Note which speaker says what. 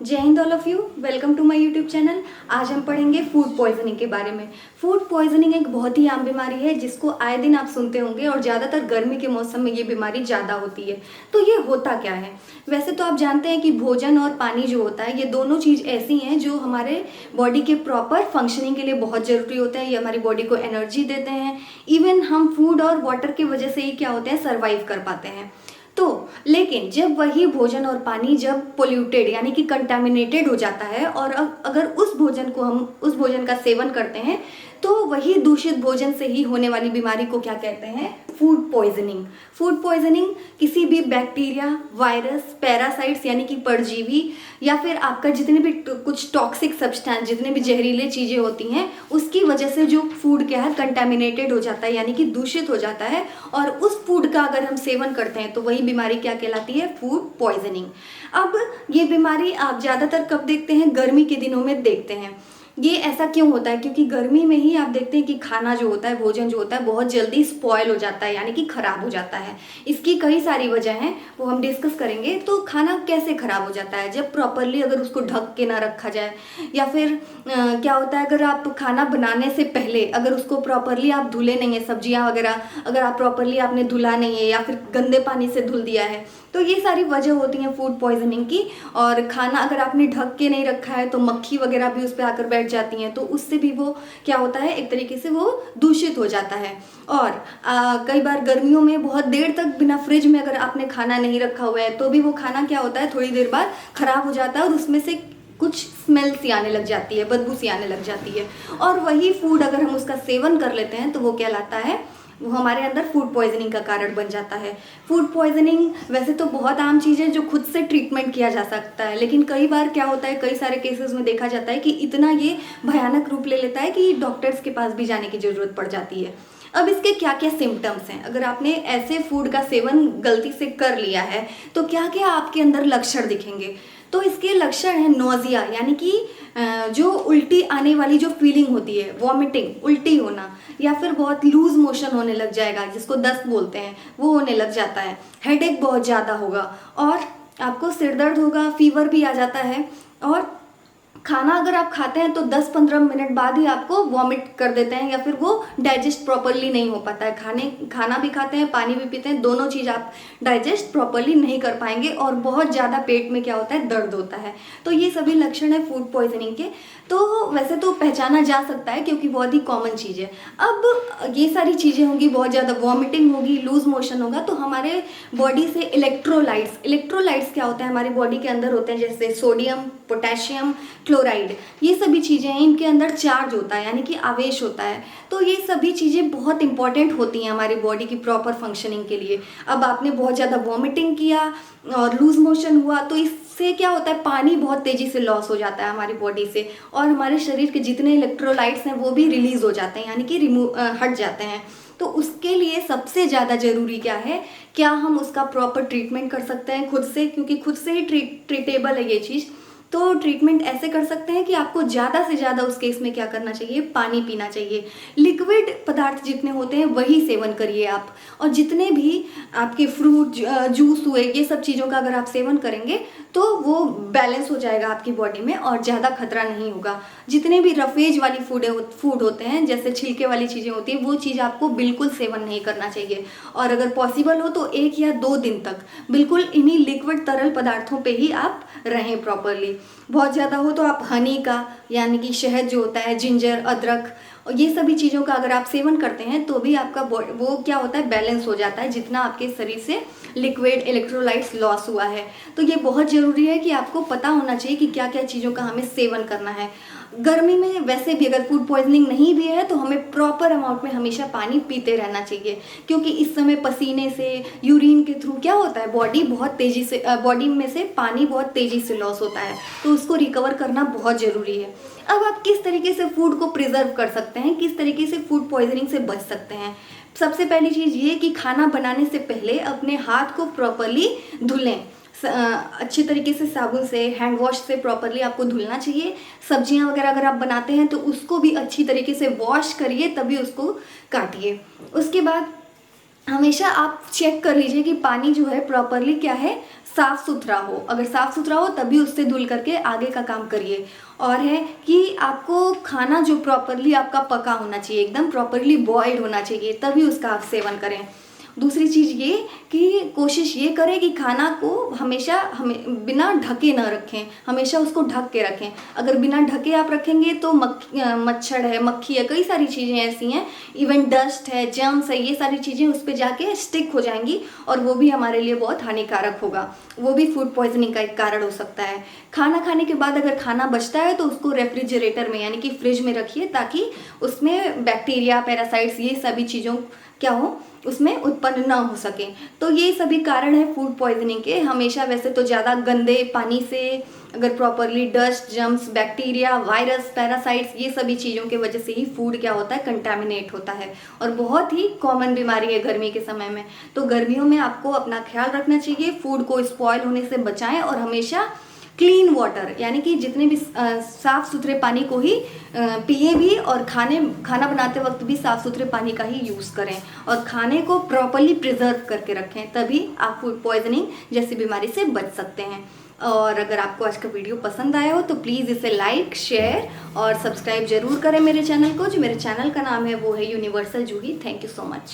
Speaker 1: जय Hind all of you. Welcome to my YouTube channel. आज हम पढ़ेंगे फूड पॉइजनिंग के बारे में। फूड पॉइजनिंग एक बहुत ही आम बीमारी है जिसको आए दिन आप सुनते होंगे और ज़्यादातर गर्मी के मौसम में ये बीमारी ज़्यादा होती है। तो ये होता क्या है? वैसे तो आप जानते हैं कि भोजन और पानी जो होता है ये दोनों चीज़ ऐसी हैं जो हमारे बॉडी के प्रॉपर फंक्शनिंग के लिए बहुत ज़रूरी होते हैं। ये हमारी बॉडी को एनर्जी देते हैं। इवन हम फूड और वाटर की वजह से ही क्या होते हैं, सर्वाइव कर पाते हैं। तो लेकिन जब वही भोजन और पानी जब पोल्यूटेड यानी कि कंटामिनेटेड हो जाता है और अगर उस भोजन का सेवन करते हैं तो वही दूषित भोजन से ही होने वाली बीमारी को क्या कहते हैं? Food poisoning. फूड पॉइजनिंग किसी भी बैक्टीरिया, वायरस, पैरासाइट्स यानी कि परजीवी या फिर आपका जितने भी कुछ टॉक्सिक सब्सटेंस, जितने भी जहरीले चीज़ें होती हैं उसकी वजह से जो फूड क्या है, कंटामिनेटेड हो जाता है यानी कि दूषित हो जाता है और उस फूड का अगर हम सेवन करते हैं तो वही बीमारी क्या कहलाती है? Food poisoning. अब ये बीमारी आप ज़्यादातर कब देखते हैं? गर्मी के दिनों में देखते हैं। ये ऐसा क्यों होता है? क्योंकि गर्मी में ही आप देखते हैं कि खाना जो होता है, भोजन जो होता है बहुत जल्दी स्पॉयल हो जाता है यानी कि ख़राब हो जाता है। इसकी कई सारी वजह हैं, वो हम डिस्कस करेंगे। तो खाना कैसे ख़राब हो जाता है? जब प्रॉपरली अगर उसको ढक के ना रखा जाए या फिर क्या होता है, अगर आप खाना बनाने से पहले अगर उसको प्रॉपरली आप धुले नहीं है, सब्जियाँ वगैरह अगर आप प्रॉपरली आपने धुला नहीं है या फिर गंदे पानी से धुल दिया है, तो ये सारी वजह होती हैं फूड पॉइजनिंग की। और खाना अगर आपने ढक के नहीं रखा है तो मक्खी वगैरह भी उस पर आकर बैठ जाती हैं, तो उससे भी वो क्या होता है, एक तरीके से वो दूषित हो जाता है। और कई बार गर्मियों में बहुत देर तक बिना फ्रिज में अगर आपने खाना नहीं रखा हुआ है तो भी वो खाना क्या होता है, थोड़ी देर बाद ख़राब हो जाता है और उसमें से कुछ स्मेल सी आने लग जाती है, बदबू सी आने लग जाती है। और वही फूड अगर हम उसका सेवन कर लेते हैं तो वो कहलाता है, वो हमारे अंदर फूड पॉइजनिंग का कारण बन जाता है। फूड पॉइजनिंग वैसे तो बहुत आम चीज़ है जो खुद से ट्रीटमेंट किया जा सकता है, लेकिन कई बार क्या होता है, कई सारे केसेस में देखा जाता है कि इतना ये भयानक रूप ले लेता है कि डॉक्टर्स के पास भी जाने की ज़रूरत पड़ जाती है। अब इसके क्या क्या सिम्टम्स हैं? अगर आपने ऐसे फूड का सेवन गलती से कर लिया है तो क्या क्या आपके अंदर लक्षण दिखेंगे? तो इसके लक्षण है नोजिया यानी कि जो उल्टी आने वाली जो फीलिंग होती है, वॉमिटिंग, उल्टी होना, या फिर बहुत लूज मोशन होने लग जाएगा जिसको दस्त बोलते हैं, वो होने लग जाता है। हेडेक बहुत ज़्यादा होगा और आपको सिर दर्द होगा, फीवर भी आ जाता है। और खाना अगर आप खाते हैं तो 10-15 मिनट बाद ही आपको वॉमिट कर देते हैं या फिर वो डाइजेस्ट प्रॉपरली नहीं हो पाता है। खाना भी खाते हैं, पानी भी पीते हैं, दोनों चीज़ आप डाइजेस्ट प्रॉपरली नहीं कर पाएंगे और बहुत ज़्यादा पेट में क्या होता है, दर्द होता है। तो ये सभी लक्षण है फूड पॉइजनिंग के। तो वैसे तो पहचाना जा सकता है क्योंकि बहुत ही कॉमन चीज़ है। अब ये सारी चीज़ें होंगी, बहुत ज़्यादा वॉमिटिंग होगी, लूज मोशन होगा, तो हमारे बॉडी से इलेक्ट्रोलाइट्स क्या होता है, हमारी बॉडी के अंदर होते हैं, जैसे सोडियम, पोटेशियम, क्लोराइड, ये सभी चीज़ें हैं, इनके अंदर चार्ज होता है यानी कि आवेश होता है। तो ये सभी चीज़ें बहुत इंपॉर्टेंट होती हैं हमारी बॉडी की प्रॉपर फंक्शनिंग के लिए। अब आपने बहुत ज़्यादा वॉमिटिंग किया और लूज मोशन हुआ तो इससे क्या होता है, पानी बहुत तेज़ी से लॉस हो जाता है हमारी बॉडी से और हमारे शरीर के जितने इलेक्ट्रोलाइट्स हैं वो भी रिलीज़ हो जाते हैं यानी कि हट जाते हैं। तो उसके लिए सबसे ज़्यादा ज़रूरी क्या है, क्या हम उसका प्रॉपर ट्रीटमेंट कर सकते हैं खुद से, क्योंकि खुद से ही ट्रीटेबल है ये चीज़। तो ट्रीटमेंट ऐसे कर सकते हैं कि आपको ज़्यादा से ज़्यादा उस केस में क्या करना चाहिए, पानी पीना चाहिए। लिक्विड पदार्थ जितने होते हैं वही सेवन करिए आप। और जितने भी आपके फ्रूट जूस हुए, ये सब चीज़ों का अगर आप सेवन करेंगे तो वो बैलेंस हो जाएगा आपकी बॉडी में और ज़्यादा खतरा नहीं होगा। जितने भी रफेज वाली फूड होते हैं, जैसे छिलके वाली चीज़ें होती हैं, वो चीज़ आपको बिल्कुल सेवन नहीं करना चाहिए। और अगर पॉसिबल हो तो 1 या 2 दिन तक बिल्कुल इन्हीं लिक्विड तरल पदार्थों पे ही आप रहें प्रॉपरली। बहुत ज़्यादा हो तो आप हनी का यानी कि शहद जो होता है, जिंजर, अदरक और ये सभी चीज़ों का अगर आप सेवन करते हैं तो भी आपका वो क्या होता है, बैलेंस हो जाता है जितना आपके शरीर से लिक्विड इलेक्ट्रोलाइट्स लॉस हुआ है। तो ये बहुत ज़रूरी है कि आपको पता होना चाहिए कि क्या क्या चीज़ों का हमें सेवन करना है। गर्मी में वैसे भी अगर फूड पॉइजनिंग नहीं भी है तो हमें प्रॉपर अमाउंट में हमेशा पानी पीते रहना चाहिए, क्योंकि इस समय पसीने से, यूरिन के थ्रू क्या होता है, बॉडी में से पानी बहुत तेज़ी से लॉस होता है, तो उसको रिकवर करना बहुत ज़रूरी है। अब आप किस तरीके से फूड को प्रिजर्व कर सकते हैं, किस तरीके से फूड पॉइजनिंग से बच सकते हैं? सबसे पहली चीज़ ये कि खाना बनाने से पहले अपने हाथ को प्रॉपरली धुलें, अच्छे तरीके से साबुन से, हैंड वॉश से प्रॉपरली आपको धुलना चाहिए। सब्जियां वगैरह अगर आप बनाते हैं तो उसको भी अच्छी तरीके से वॉश करिए, तभी उसको काटिए। उसके बाद हमेशा आप चेक कर लीजिए कि पानी जो है प्रॉपरली क्या है, साफ़ सुथरा हो। अगर साफ़ सुथरा हो तभी उससे धुल करके आगे का काम करिए। और है कि आपको खाना जो प्रॉपरली आपका पका होना चाहिए, एकदम प्रॉपरली बॉइल्ड होना चाहिए, तभी उसका आप सेवन करें। दूसरी चीज़ ये कि कोशिश ये करें कि खाना को हमेशा हमें बिना ढके ना रखें, हमेशा उसको ढक के रखें। अगर बिना ढके आप रखेंगे तो मच्छर है, मक्खी है, कई सारी चीज़ें ऐसी हैं, इवन डस्ट है, जर्म्स है, ये सारी चीज़ें उस पे जाके स्टिक हो जाएंगी और वो भी हमारे लिए बहुत हानिकारक होगा। वो भी फूड पॉइजनिंग का एक कारण हो सकता है। खाना खाने के बाद अगर खाना बचता है तो उसको रेफ्रिजरेटर में यानी कि फ्रिज में रखिए, ताकि उसमें बैक्टीरिया, पैरासाइट्स, ये सभी चीज़ों क्या हो, उसमें उत्पन्न ना हो सके। तो ये सभी कारण है फूड पॉइजनिंग के। हमेशा वैसे तो ज़्यादा गंदे पानी से, अगर properly dust, germs, bacteria, virus, parasites, ये सभी चीज़ों की वजह से ही फूड क्या होता है, कंटामिनेट होता है और बहुत ही कॉमन बीमारी है गर्मी के समय में। तो गर्मियों में आपको अपना ख्याल रखना चाहिए, फूड को स्पॉयल होने से बचाएं और हमेशा क्लीन वाटर यानी कि जितने भी साफ़ सुथरे पानी को ही पिए भी, और खाना बनाते वक्त भी साफ़ सुथरे पानी का ही यूज़ करें और खाने को प्रॉपरली प्रिजर्व करके रखें, तभी आप फूड पॉइजनिंग जैसी बीमारी से बच सकते हैं। और अगर आपको आज का वीडियो पसंद आया हो तो प्लीज़ इसे लाइक, शेयर और सब्सक्राइब जरूर करें मेरे चैनल को। जो मेरे चैनल का नाम है वो है universal Juhi. Thank you so much.